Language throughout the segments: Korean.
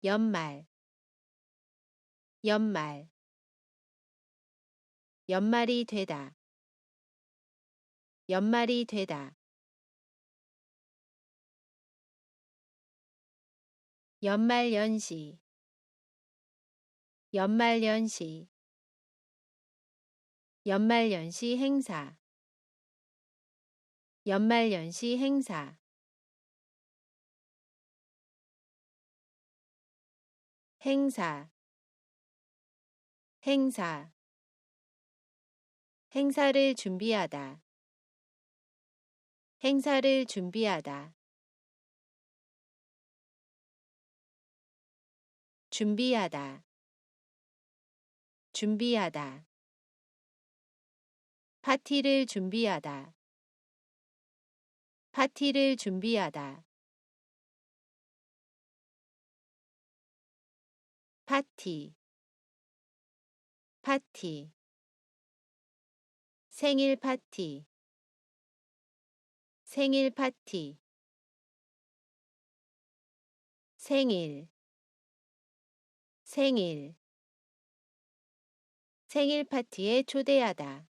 연말, 연말, 연말이 되다, 연말이 되다, 연말연시, 연말연시, 연말연시 행사, 연말연시 행사, 행사, 행사, 행사를 준비하다, 행사를 준비하다, 준비하다, 준비하다, 파티를 준비하다, 파티를 준비하다, 파티, 파티, 생일 파티, 생일 파티, 생일, 생일, 생일 파티에 초대하다,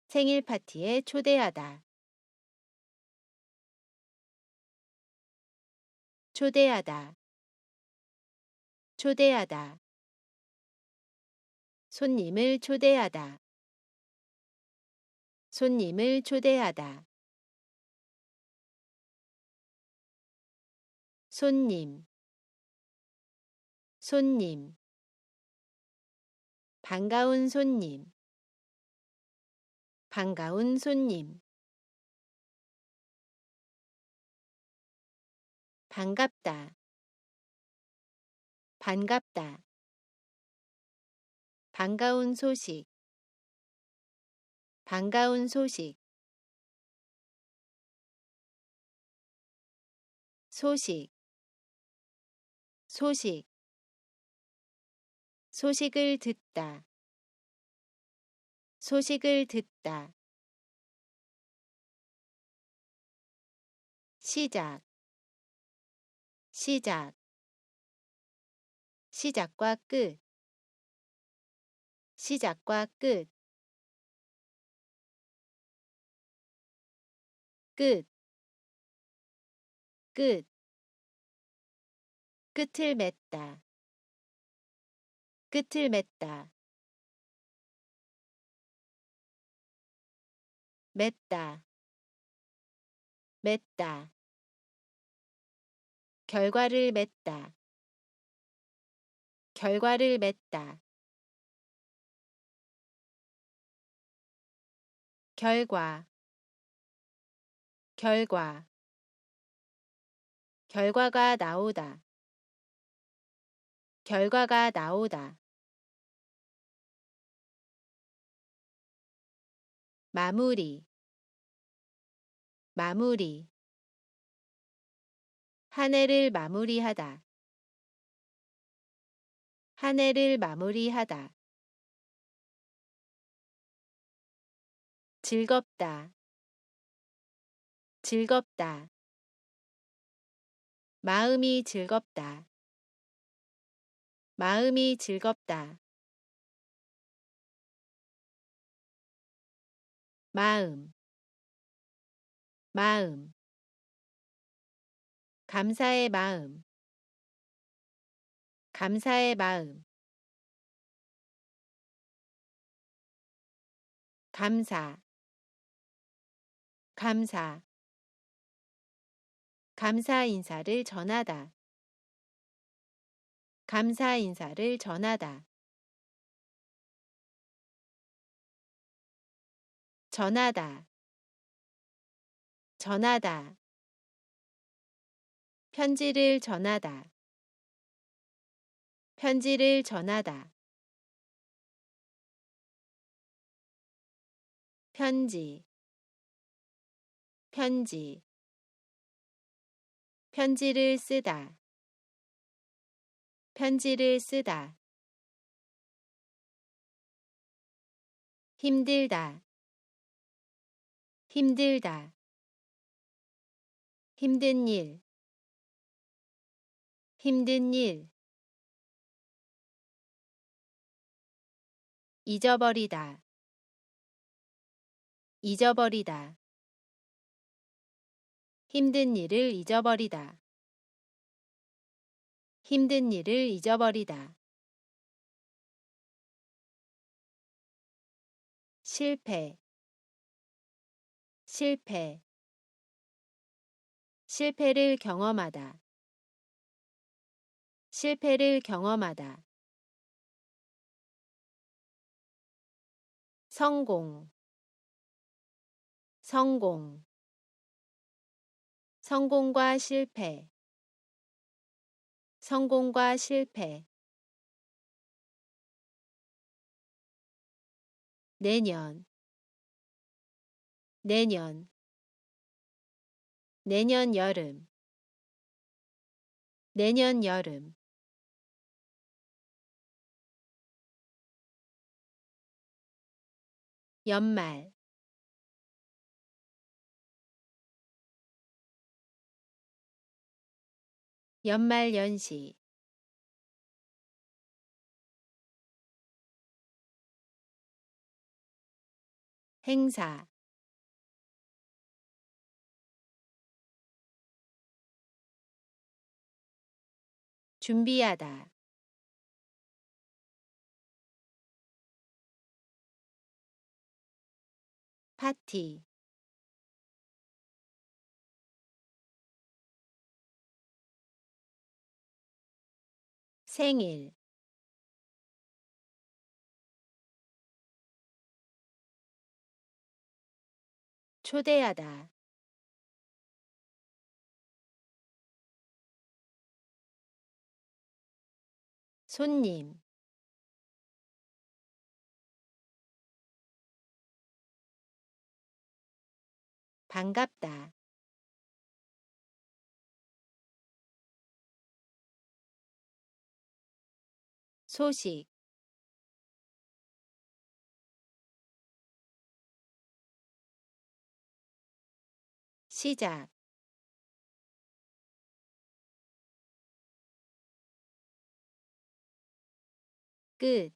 생일 파티에 초대하다, 초대하다, 초대하다, 손님을 초대하다, 손님을 초대하다, 손님, 손님, 반가운 손님, 반가운 손님, 반갑다, 반갑다, 반가운 소식, 반가운 소식, 소식, 소식, 소식을 듣다, 소식을 듣다, 시작, 시작, 시작과 끝, 시작과 끝, 끝, 끝, 끝을 맺다, 끝을 맺다, 맺다, 맺다, 결과를 맺다, 결과를 맺다, 결과, 결과, 결과가 나오다, 결과가 나오다, 마무리, 마무리, 한 해를 마무리하다, 한 해를 마무리하다, 즐겁다, 즐겁다, 마음이 즐겁다, 마음이 즐겁다, 마음, 마음, 감사의 마음, 감사의 마음, 감사, 감사, 감사 인사를 전하다, 감사 인사를 전하다, 전하다, 전하다, 편지를 전하다, 편지를 전하다, 편지, 편지, 편지를 쓰다, 편지를 쓰다, 힘들다, 힘들다, 힘든 일, 힘든 일, 잊어버리다, 잊어버리다. 힘든 일을 잊어버리다. 힘든 일을 잊어버리다. 실패, 실패. 실패를 경험하다. 실패를 경험하다. 성공, 성공. 성공과 실패, 성공과 실패. 내년, 내년. 내년 여름, 내년 여름. 연말, 연말연시. 행사, 준비하다. 파티, 생일, 초대하다. 손님, 반갑다. 소식, 시작, 끝.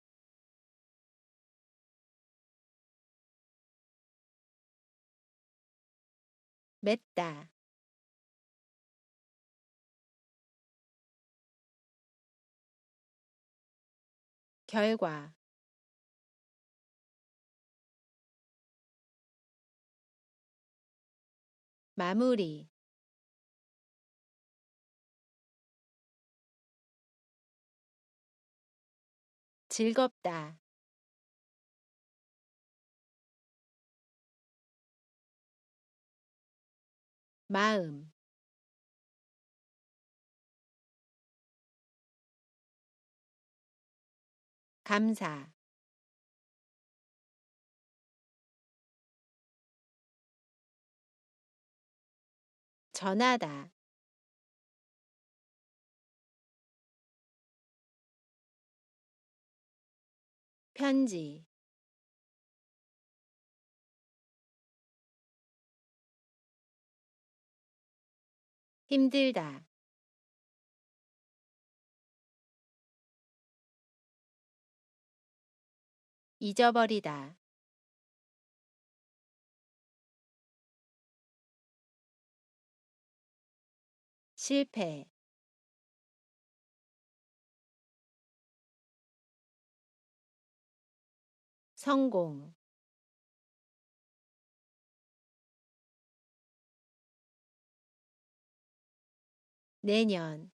맺다. 결과, 마무리. 즐겁다. 마음, 감사. 전하다. 편지, 힘들다. 잊어버리다. 실패, 성공. 내년,